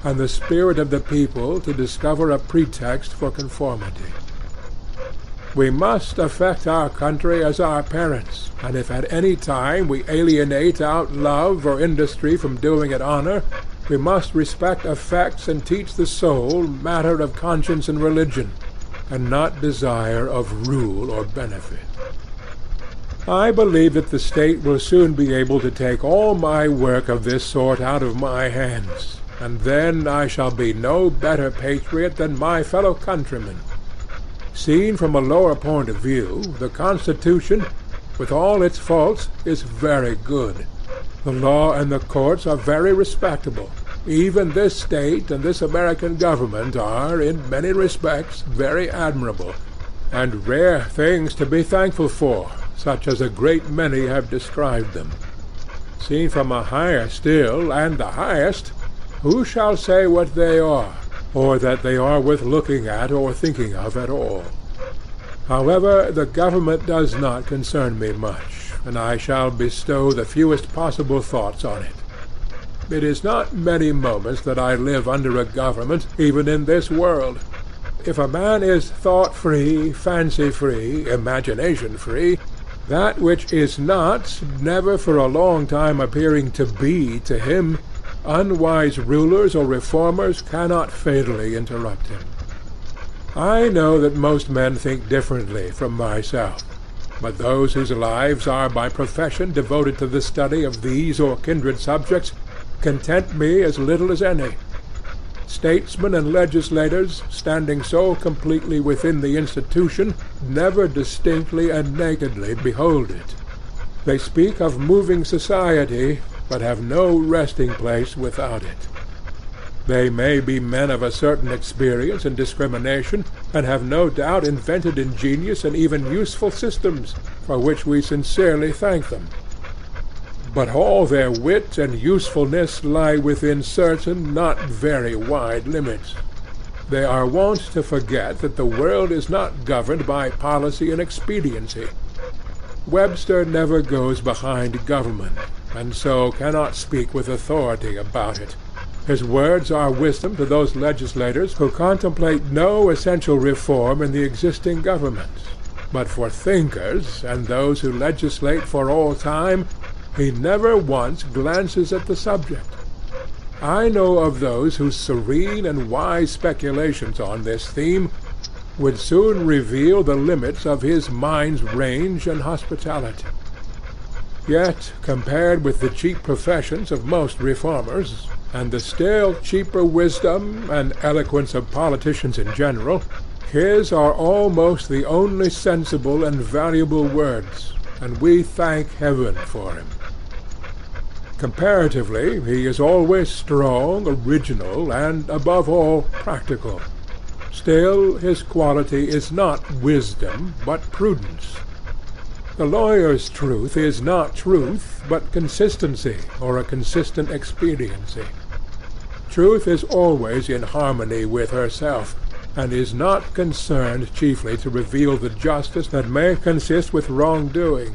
and the spirit of the people to discover a pretext for conformity. We must affect our country as our parents, and if at any time we alienate out love or industry from doing it honor, we must respect effects and teach the soul matter of conscience and religion, and not desire of rule or benefit. I believe that the state will soon be able to take all my work of this sort out of my hands, and then I shall be no better patriot than my fellow countrymen. Seen from a lower point of view, the Constitution, with all its faults, is very good. The law and the courts are very respectable. Even this state and this American government are, in many respects, very admirable, and rare things to be thankful for, such as a great many have described them. Seen from a higher still, and the highest, who shall say what they are, or that they are worth looking at or thinking of at all? However, the government does not concern me much, and I shall bestow the fewest possible thoughts on it. It is not many moments that I live under a government, even in this world. If a man is thought-free, fancy-free, imagination-free, that which is not, never for a long time appearing to be to him, unwise rulers or reformers cannot fatally interrupt him. I know that most men think differently from myself, but those whose lives are by profession devoted to the study of these or kindred subjects content me as little as any. Statesmen and legislators, standing so completely within the institution, never distinctly and nakedly behold it. They speak of moving society, but have no resting place without it. They may be men of a certain experience and discrimination, and have no doubt invented ingenious and even useful systems, for which we sincerely thank them. But all their wit and usefulness lie within certain not very wide limits. They are wont to forget that the world is not governed by policy and expediency. Webster never goes behind government, and so cannot speak with authority about it. His words are wisdom to those legislators who contemplate no essential reform in the existing government. But for thinkers, and those who legislate for all time, he never once glances at the subject. I know of those whose serene and wise speculations on this theme would soon reveal the limits of his mind's range and hospitality. Yet, compared with the cheap professions of most reformers, and the still cheaper wisdom and eloquence of politicians in general, his are almost the only sensible and valuable words, and we thank heaven for him. Comparatively, he is always strong, original, and, above all, practical. Still, his quality is not wisdom, but prudence. The lawyer's truth is not truth, but consistency, or a consistent expediency. Truth is always in harmony with herself, and is not concerned chiefly to reveal the justice that may consist with wrongdoing.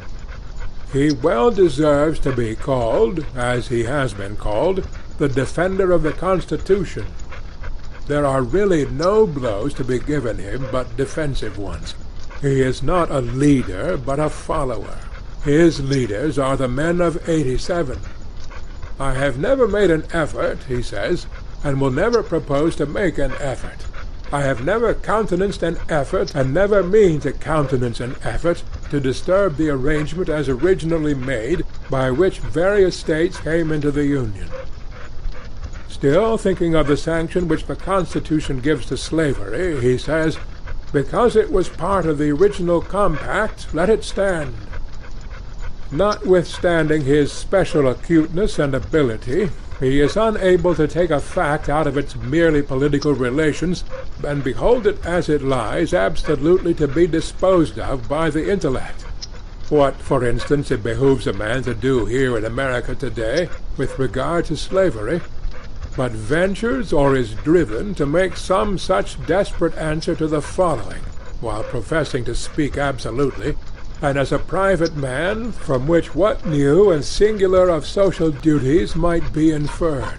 He well deserves to be called, as he has been called, the defender of the Constitution. There are really no blows to be given him but defensive ones. He is not a leader, but a follower. His leaders are the men of '87. I have never made an effort, he says, and will never propose to make an effort. I have never countenanced an effort, and never mean to countenance an effort, to disturb the arrangement as originally made, by which various states came into the Union. Still thinking of the sanction which the Constitution gives to slavery, he says, because it was part of the original compact, let it stand. Notwithstanding his special acuteness and ability, he is unable to take a fact out of its merely political relations, and behold it as it lies absolutely to be disposed of by the intellect. What, for instance, it behooves a man to do here in America today, with regard to slavery, but ventures or is driven to make some such desperate answer to the following, while professing to speak absolutely, and as a private man, from which what new and singular of social duties might be inferred.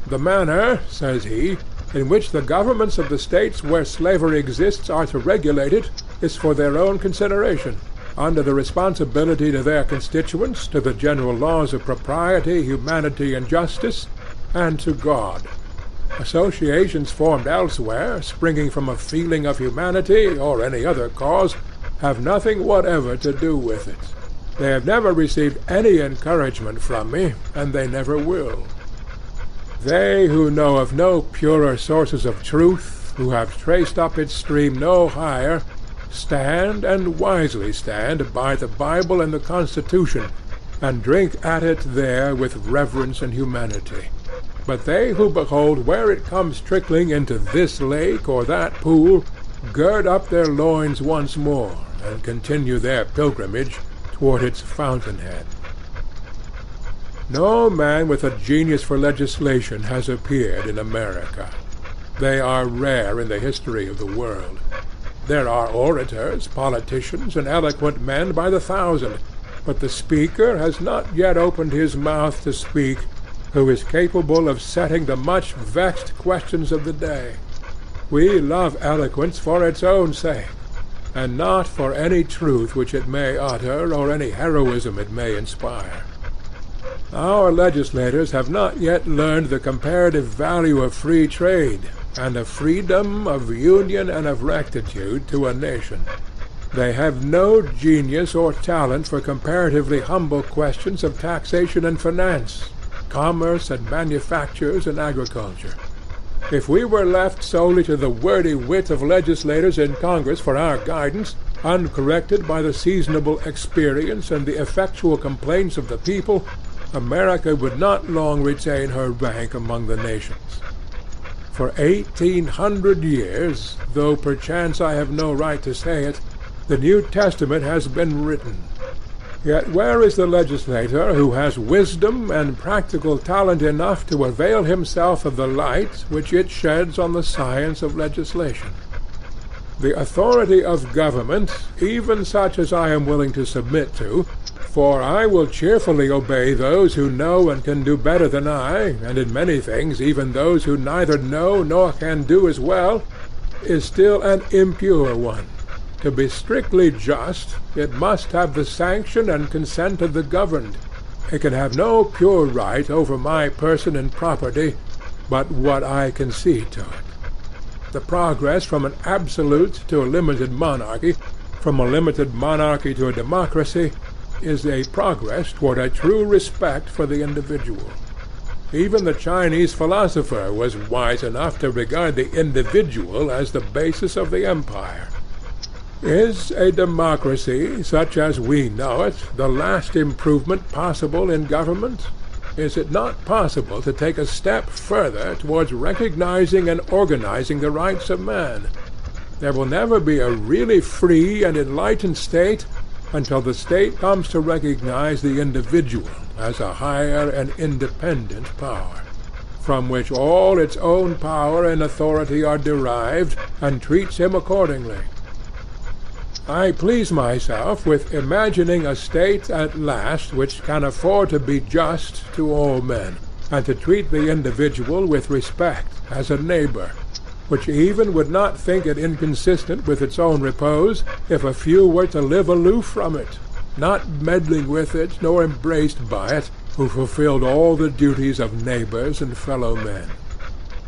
The manner, says he, in which the governments of the states where slavery exists are to regulate it, is for their own consideration, under the responsibility to their constituents, to the general laws of propriety, humanity, and justice, and to God. Associations formed elsewhere, springing from a feeling of humanity, or any other cause, have nothing whatever to do with it. They have never received any encouragement from me, and they never will. They who know of no purer sources of truth, who have traced up its stream no higher, stand, and wisely stand, by the Bible and the Constitution, and drink at it there with reverence and humanity. But they who behold where it comes trickling into this lake or that pool, gird up their loins once more, and continue their pilgrimage toward its fountainhead. No man with a genius for legislation has appeared in America. They are rare in the history of the world. There are orators, politicians, and eloquent men by the thousand, but the speaker has not yet opened his mouth to speak who is capable of setting the much vexed questions of the day. We love eloquence for its own sake, and not for any truth which it may utter or any heroism it may inspire. Our legislators have not yet learned the comparative value of free trade, and of freedom, of union, and of rectitude to a nation. They have no genius or talent for comparatively humble questions of taxation and finance, commerce and manufactures and agriculture. If we were left solely to the wordy wit of legislators in Congress for our guidance, uncorrected by the seasonable experience and the effectual complaints of the people, America would not long retain her rank among the nations. For 1800 years, though perchance I have no right to say it, the New Testament has been written. Yet where is the legislator who has wisdom and practical talent enough to avail himself of the light which it sheds on the science of legislation? The authority of government, even such as I am willing to submit to, for I will cheerfully obey those who know and can do better than I, and in many things even those who neither know nor can do as well, is still an impure one. To be strictly just, it must have the sanction and consent of the governed. It can have no pure right over my person and property but what I concede to it. The progress from an absolute to a limited monarchy, from a limited monarchy to a democracy, is a progress toward a true respect for the individual. Even the Chinese philosopher was wise enough to regard the individual as the basis of the empire. Is a democracy, such as we know it, the last improvement possible in government? Is it not possible to take a step further towards recognizing and organizing the rights of man? There will never be a really free and enlightened state until the state comes to recognize the individual as a higher and independent power, from which all its own power and authority are derived, and treats him accordingly. I please myself with imagining a state at last which can afford to be just to all men, and to treat the individual with respect as a neighbor, which even would not think it inconsistent with its own repose if a few were to live aloof from it, not meddling with it nor embraced by it, who fulfilled all the duties of neighbors and fellow men.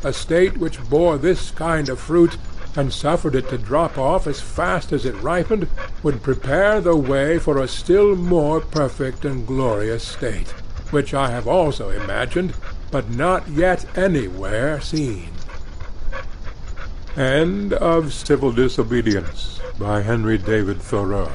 A state which bore this kind of fruit and suffered it to drop off as fast as it ripened, would prepare the way for a still more perfect and glorious state, which I have also imagined, but not yet anywhere seen. End of Civil Disobedience by Henry David Thoreau.